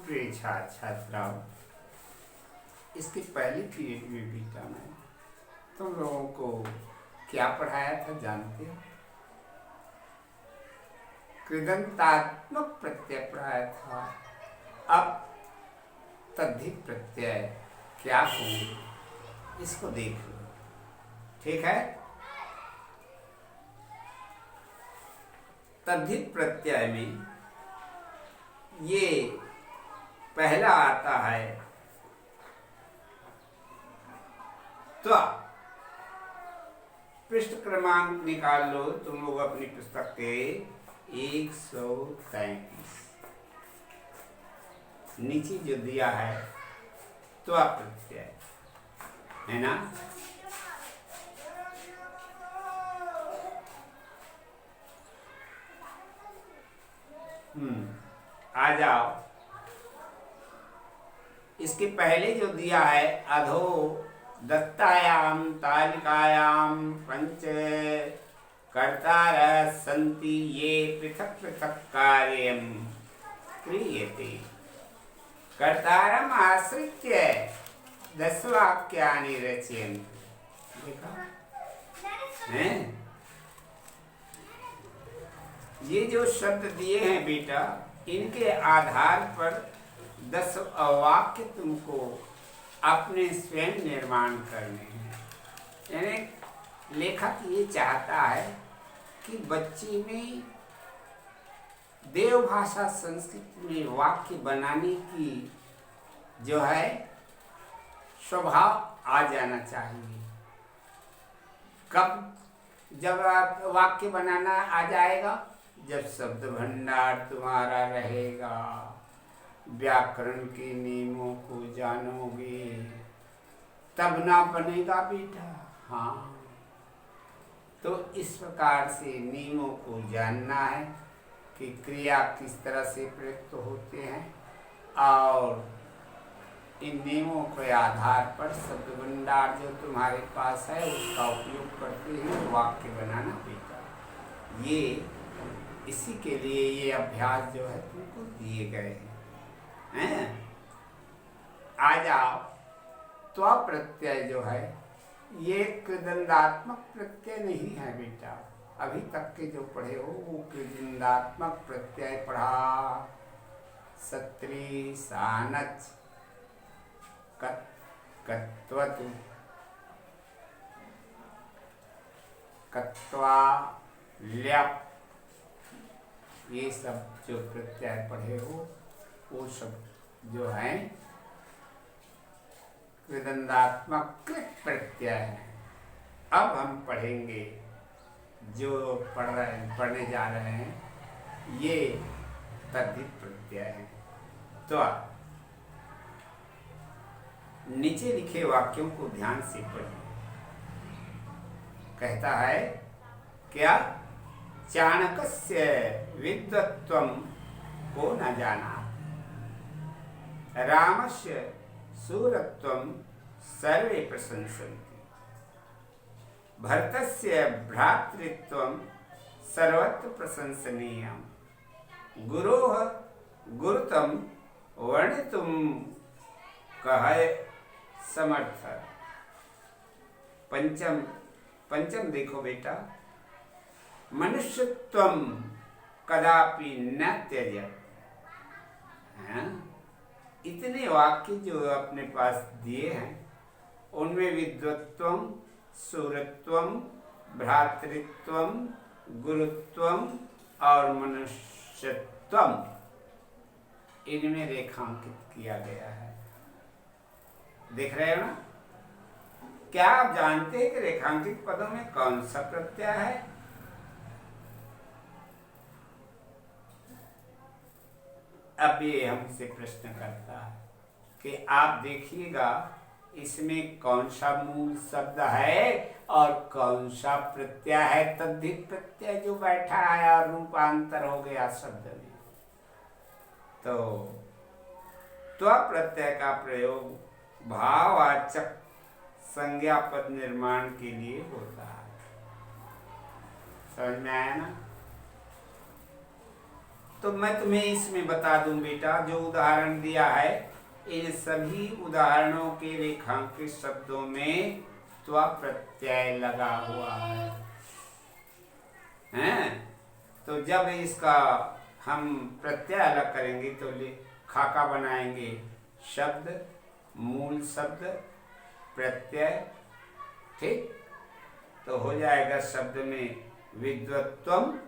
प्रिय छात्र छात्राओं, इसके पहले पीरियड में बीटा में तुम लोगों को क्या पढ़ाया था जानते हो? कृदंतात्मक प्रत्यय पढ़ाया था। अब तद्धित प्रत्यय क्या होंगे इसको देख लो, ठीक है। तद्धित प्रत्यय में ये पहला आता है त्वा। पृष्ठ क्रमांक निकाल लो तुम लोग अपनी पुस्तक के 133। नीचे जो दिया है त्वा प्रत्यय है ना। आ जाओ। इसके पहले जो दिया है अधो दत्तायाम तालिकायाम पंच कर्तारः सन्ति ये पृथक पृथक कार्यं क्रियते। कर्तारम् आश्रित्य 10 वाक्यानि रचयन्ति। देखा हैं? ये जो शब्द दिए हैं बेटा, इनके आधार पर 10 वाक्य तुमको अपने स्वयं निर्माण करने हैं। यानी लेखक ये चाहता है कि बच्चे में देवभाषा संस्कृत में वाक्य बनाने की जो है स्वभाव आ जाना चाहिए। कब जब आप वाक्य बनाना आ जाएगा? जब शब्द भंडार तुम्हारा रहेगा, व्याकरण के नियमों को जानोगे, तब ना बनेगा बेटा। हाँ, तो इस प्रकार से नियमों को जानना है कि क्रिया किस तरह से प्रयुक्त होते हैं, और इन नियमों के आधार पर शब्द भंडार जो तुम्हारे पास है उसका उपयोग करते हैं वाक्य बनाना बेटा। ये इसी के लिए ये अभ्यास जो है तुमको दिए गए हैं। आ जाओ। त्वा प्रत्यय जो है ये कृदंतात्मक प्रत्यय नहीं है बेटा। अभी तक के जो पढ़े हो वो कृदंतात्मक प्रत्यय पढ़ा। सत्री सानच कत्वतु कत्वा ल्यप, ये सब जो प्रत्यय पढ़े हो वो सब जो है कृदंतात्मक कृत प्रत्यय है। अब हम पढ़ेंगे जो पढ़ने जा रहे हैं ये तद्धित प्रत्यय है। तो नीचे लिखे वाक्यों को ध्यान से पढ़िए। कहता है क्या? चाणकस्य विद्वत्त्वं को न जाना, रामस्य शूरत्वं सर्वे प्रशंसन्ति, भरतस्य भ्रातृत्वं सर्वत्र प्रशंसनीयं, गुरोः गुरुत्वं वर्णितुं कः समर्थ। पंचम देखो बेटा, मनुष्यत्वं कदापि न त्यजेत्। इतने वाक्य जो अपने पास दिए हैं उनमें विद्वत्त्वं, शूरत्वं, भ्रातृत्वं, गुरुत्वं और मनुष्यत्वं, इनमें रेखांकित किया गया है। देख रहे हो ना? क्या आप जानते हैं कि रेखांकित पदों में कौन सा प्रत्यय है? अब ये हमसे प्रश्न करता है कि आप देखिएगा इसमें कौन सा मूल शब्द है और कौन सा प्रत्यय है। तद्धित प्रत्यय जो बैठा है और रूपांतर हो गया शब्द में। तो त्वा प्रत्यय का प्रयोग भाववाचक संज्ञा पद निर्माण के लिए होता है। समझ में आया ना? तो मैं तुम्हें इसमें बता दूं बेटा, जो उदाहरण दिया है इन सभी उदाहरणों के रेखांकित शब्दों में त्वा प्रत्यय लगा हुआ है। हैं? तो जब इसका हम प्रत्यय अलग करेंगे तो खाका बनाएंगे, शब्द, मूल शब्द, प्रत्यय, ठीक। तो हो जाएगा शब्द में विद्वत्वम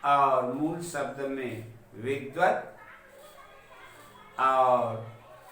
और मूल शब्द में विद्वत और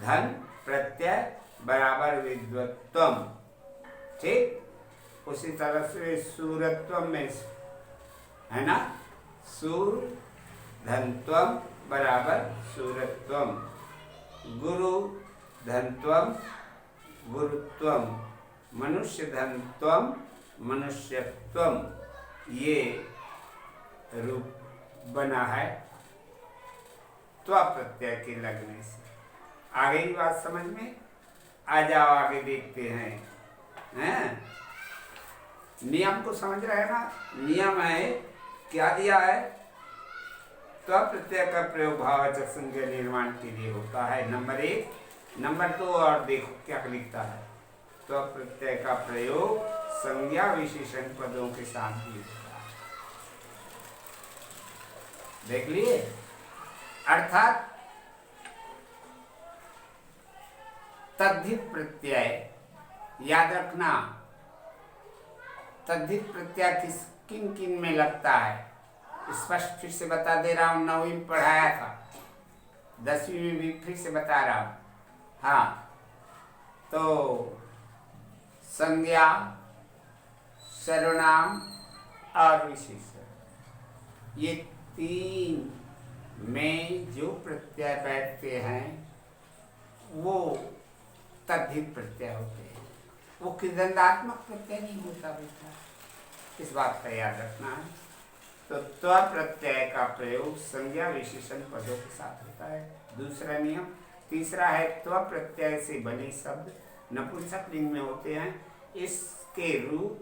धन प्रत्यय बराबर विद्वत्वम, ठीक। उसी तरह से सूरत्वम में है ना, सूर धनत्वम बराबर सूरत्वम, गुरु धनत्वम गुरुत्वम, मनुष्य धनत्वम मनुष्यत्वम, ये रूप बना है त्वा प्रत्यय के लगने से। आगे की बात समझ में आ जाओ, आगे देखते हैं। नियम को समझ रहे हैं ना। नियम है, क्या दिया है, त्वा प्रत्यय का प्रयोग भाववाचक संज्ञा निर्माण के लिए होता है, नंबर 1। नंबर 2 और देखो क्या लिखता है, त्वा प्रत्यय का प्रयोग संज्ञा विशेषण पदों के साथ भी होता है। देख लिए, अर्थात तद्धित प्रत्यय, याद रखना, तद्धित प्रत्यय किन किन में लगता है, स्पष्ट फिर से बता दे रहा हूं। 9वीं में पढ़ाया था, 10वीं में भी फिर से बता रहा हूं। हाँ, तो संज्ञा, सर्वनाम और विशेषण, ये 3 में जो प्रत्यय बैठते हैं वो तद्धित प्रत्यय होते हैं, वो कृदंतात्मक प्रत्यय नहीं होता बेटा, इस बात का याद रखना है। तो त्वा प्रत्यय का प्रयोग संज्ञा विशेषण पदों के साथ होता है, दूसरा नियम। तीसरा है, त्वा प्रत्यय से बने शब्द नपुंसक लिंग में होते हैं, इसके रूप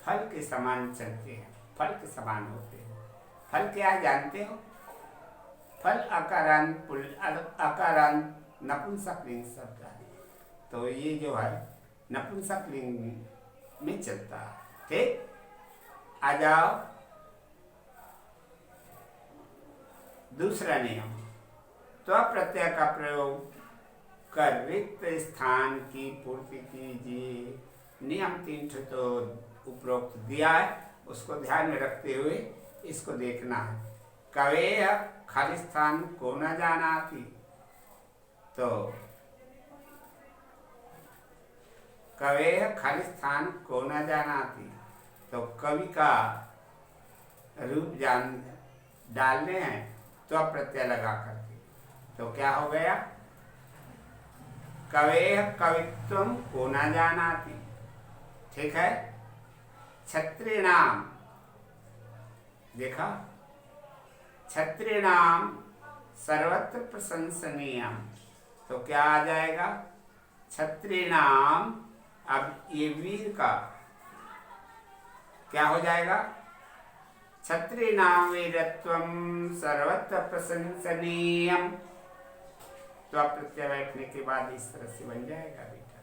फल के समान चलते हैं, फल के समान होते हैं। फल क्या है जानते हो? फल आकारांत नपुंसक लिंग शब्द है, तो ये जो है नपुंसक लिंग में चलता है, ठीक। आ जाओ दूसरा नियम, त्वा प्रत्यय का प्रयोग कर रिक्त स्थान की पूर्ति कीजिए। नियम 3 तो उपरोक्त दिया है, उसको ध्यान में रखते हुए इसको देखना है। कवेह खाली स्थान को न जानाति, तो कवेह खाली स्थान को न जानाति, तो कवि का रूप डालने हैं त्वा प्रत्यय लगा करके, तो क्या हो गया, कवेह कवित्वम को न जानाति, ठीक है। क्षत्रिणाम, देखा, क्षत्रिणाम सर्वत्र प्रशंसनीयम, तो क्या आ जाएगा, क्षत्रिणाम। अब ये वीर का क्या हो जाएगा, क्षत्रिणाम वीरत्वम सर्वत्र प्रशंसनीयम। तो प्रत्यय बैठने के बाद इस तरह से बन जाएगा बेटा।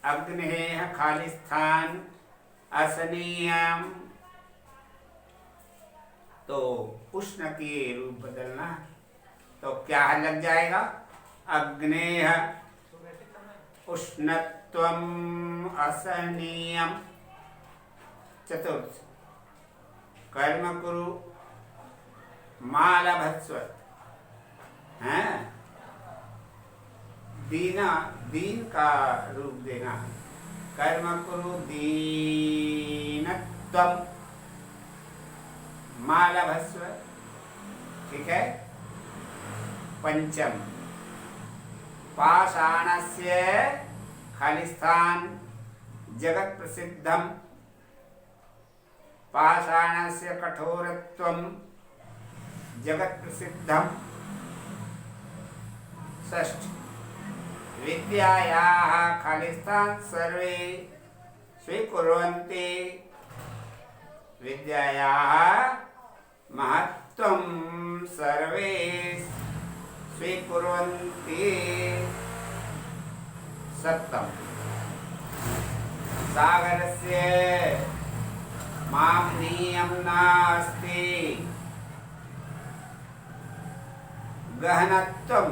अग्नेह खाली स्थान असनीयम, तो उष्ण की रूप बदलना, तो क्या लग जाएगा, अग्नेह उष्णत्वम असनीयम। चतुर्थ, कर्म कुरु मालभस्व, हैं, दीना, दीन का रूप देना, कर्म कुरु दीनत्वम मालभस्व, ठीक है। पंचम, पाषाणस्य खालिस्थान जगत प्रसिद्धम, पाषाणस्य कठोरत्वम जगत प्रसिद्धम। षष्ठ, विद्यायाः खालिस्थान सर्वे स्वीकुर्वन्ति, विद्यायाः महत्त्वं सर्वे स्वीकुर्वन्ति। सप्तम सागरस्य मापनीयं नास्ति गहनत्वं।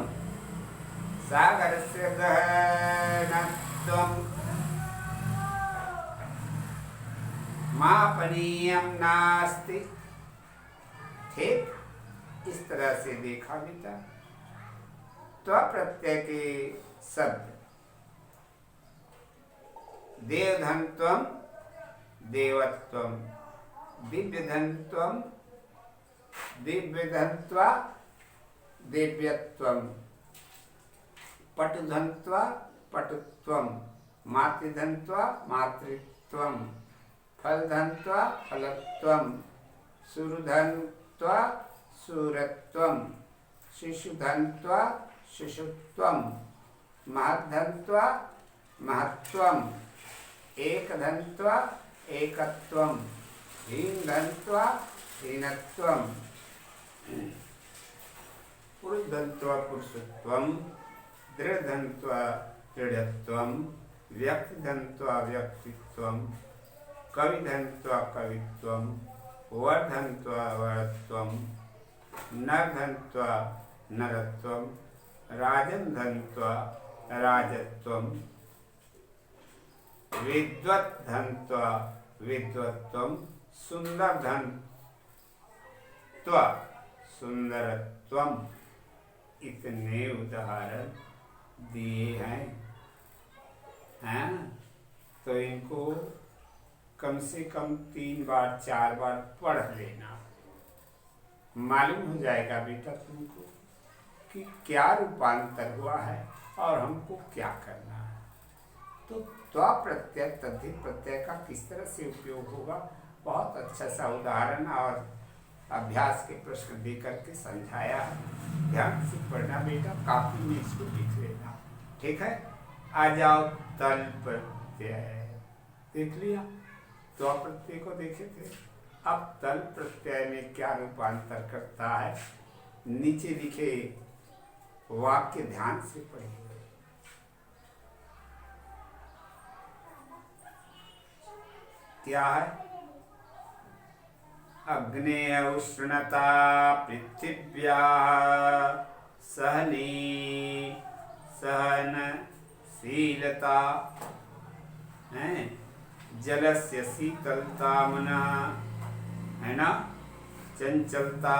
सागरस्य गहनत्वं मापनीयं नास्ति। ठीक इस तरह से देखा बेटा। त्व प्रत्यय के शब्द देवधनत्वं देवत्वं, दिव्यधनत्वं दिव्यधनत्वा दिव्यत्वं, पटुधनत्वा पटुत्वं, मातृधनत्वा मातृत्वं, फलधनत्वा फलत्वं, सुरधनत्वा सुरत्वं, शिशुधनत्वा शिशुत्वं, महद्धनत्वा महत्त्वं, एकदन्तवा एकत्वं, हीनधनत्वा हीनत्वं, पुरुषधनत्वा पुरुषत्वं, दृढधनत्वा दृढत्वं, व्यक्तिधनत्वा व्यक्तित्वं, कविधनत्वा कवित्वं, वर्धनत्वा वरत्वं, नरधनत्वा नरत्वं, राजनधनत्वा राजत्वं, विद्वत्धनत्वा विद्वत्वं, सुंदरधनत्वा सुंदरत्वं। इतने उदाहरण दिए हैं। तो इनको कम से कम 3 बार 4 बार पढ़ लेना। मालूम हो जाएगा बेटा तुमको कि क्या रूपांतर हुआ है और हमको क्या करना है। तो त्वा प्रत्यय तद्धि प्रत्यय का किस तरह से उपयोग होगा, बहुत अच्छा सा उदाहरण और अभ्यास के प्रश्न दे करके समझाया है। ध्यान से पढ़ना बेटा, काफी में इसको लिख लेना। ठीक है, आ जाओ तल प्रत्यय। देख लिया, त्वा प्रत्यय को देखे थे। अब तल प्रत्यय में क्या रूपांतर करता है, नीचे लिखे वाक्य ध्यान से पढ़िए। क्या है? अग्नेय उष्णता पृथिव्या सहनी सहनशीलता है, जलस्य शीतलता मनः है ना, चंचलता,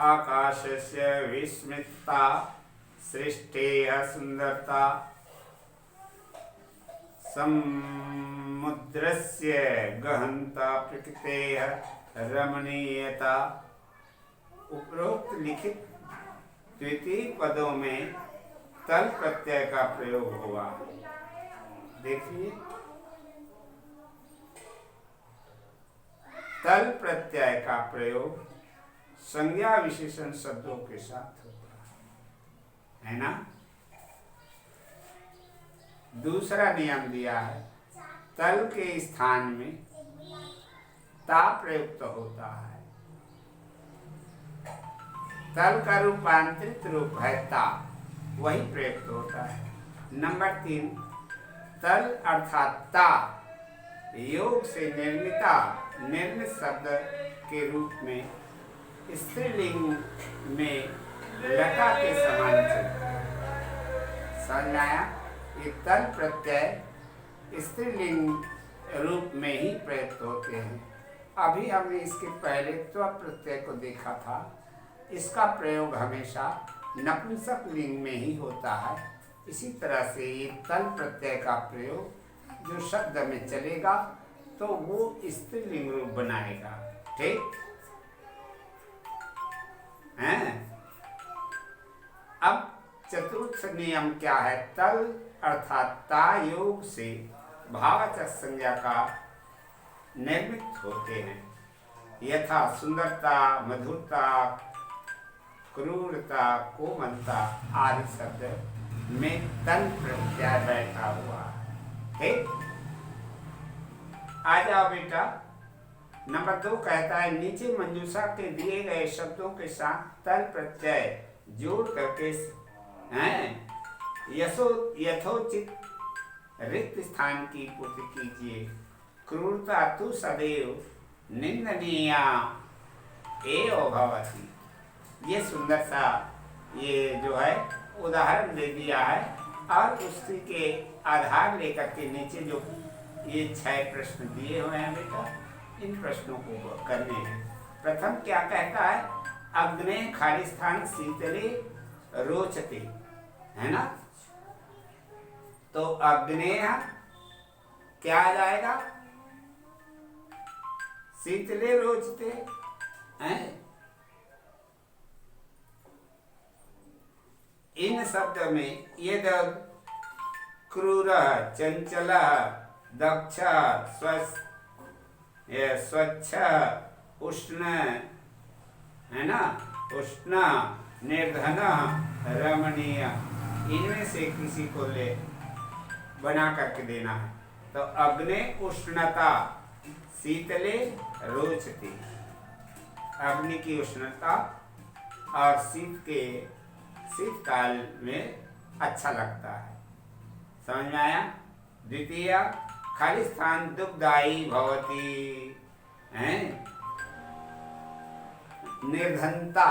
आकाशस्य विस्मृतता, सृष्टेः सुंदरता, समुद्रस्य गहनता, प्रकृतेः रमणीयता। उपरोक्त लिखित द्वितीय पदों में तल प्रत्यय का प्रयोग हुआ। देखिए, तल प्रत्यय का प्रयोग संज्ञा विशेषण शब्दों के साथ होता है ना। दूसरा नियम दिया है, तल के स्थान में ता प्रयुक्त होता है। तल का रूपांतरित रूप है ता, वही प्रयुक्त होता है। नंबर 3, तल अर्थात ता योग से निर्मिता निर्मित शब्द के रूप में स्त्रीलिंग में लता के समान चलता है। समझ आया? ये तल प्रत्यय स्त्रीलिंग रूप में ही प्रयुक्त होते हैं। अभी हमने इसके पहले त्व प्रत्यय को देखा था। इसका प्रयोग हमेशा नपुंसक लिंग में ही होता है। इसी तरह से ये तल प्रत्यय का प्रयोग जो शब्द में चलेगा तो वो स्त्रीलिंग रूप बनाएगा। ठीक है? अब चतुर्थ नियम क्या है? तल अर्थात ता योग से भाववाचक संज्ञा का निर्मित होते हैं। यथा सुंदरता, मधुरता, क्रूरता, कोमलता आदि शब्द में तल प्रत्यय बैठा हुआ है। ठीक, आ जाओ बेटा नंबर 2 कहता है नीचे मंजूषा के दिए गए शब्दों के साथ तल प्रत्यय जोड़ करके हैं यथोचित रिक्त स्थान की पूर्ति कीजिए। क्रूरता तु सदैव निंदनीया एव भवति। ये सुंदर सा ये जो है उदाहरण दे दिया है और उसी के आधार लेकर के नीचे जो ये 6 प्रश्न दिए हुए हैं बेटा, इन प्रश्नों को करने हैं। प्रथम क्या कहता है, अग्ने खाली स्थान शीतले रोचते, है ना। तो अग्नेय क्या आ जाएगा, शीतले रोचते हैं। इन शब्द में यद क्रूर चंचल दक्ष स्वच्छ उष्ण, है ना, उष्ण निर्धन रमणीय, इनमें से किसी को ले बना करके देना है। तो अग्नि उष्णता शीतले रोचते, अग्नि की उष्णता और शीतकाल में अच्छा लगता है। समझ में आया। द्वितीय खाली स्थान दुखदायी भवती, हैं। निर्धनता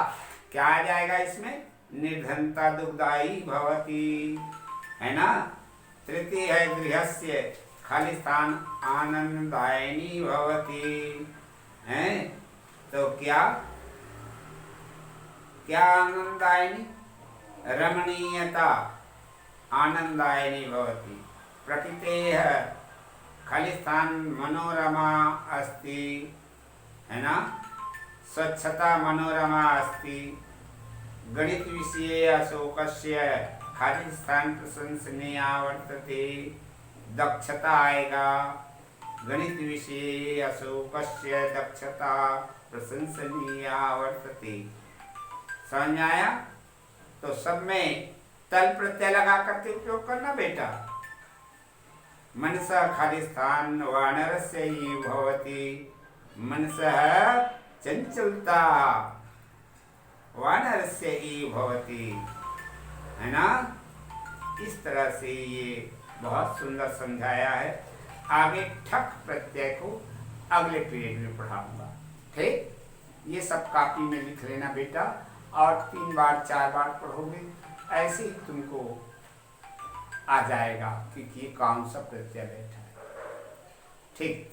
क्या आ जाएगा इसमें, निर्धनता दुखदायी भवती, है ना। तृतीय है गृहस्य खाली स्थान आनंददायिनी भवती, हैं। तो क्या क्या आनंददायिनी, रमणीयता आनंददायिनी भवति। प्रकृतेः खाली स्थान मनोरमा अस्ति, है ना, स्वच्छता मनोरमा अस्ति। गणित विषये अशोकस्य खाली स्थान प्रशंसनीय वर्तते, दक्षता आएगा। गणित विषये अशोकस्य दक्षता प्रशंसनीय वर्तते। समझ आया। तो सब में तल प्रत्यय लगा करके उपयोग करना बेटा। मनसः खाली स्थान वानरस्य ही भवति, मनसः चंचलता वानरस्य ही भवति, है ना। इस तरह से ये बहुत सुंदर समझाया है। आगे ठक प्रत्यय को अगले पीरियड में पढ़ाऊंगा, ठीक। ये सब कॉपी में लिख लेना बेटा, और 3 बार 4 बार पढ़ोगे ऐसे ही तुमको आ जाएगा कि ये कौन सा प्रत्यय बैठा है, ठीक।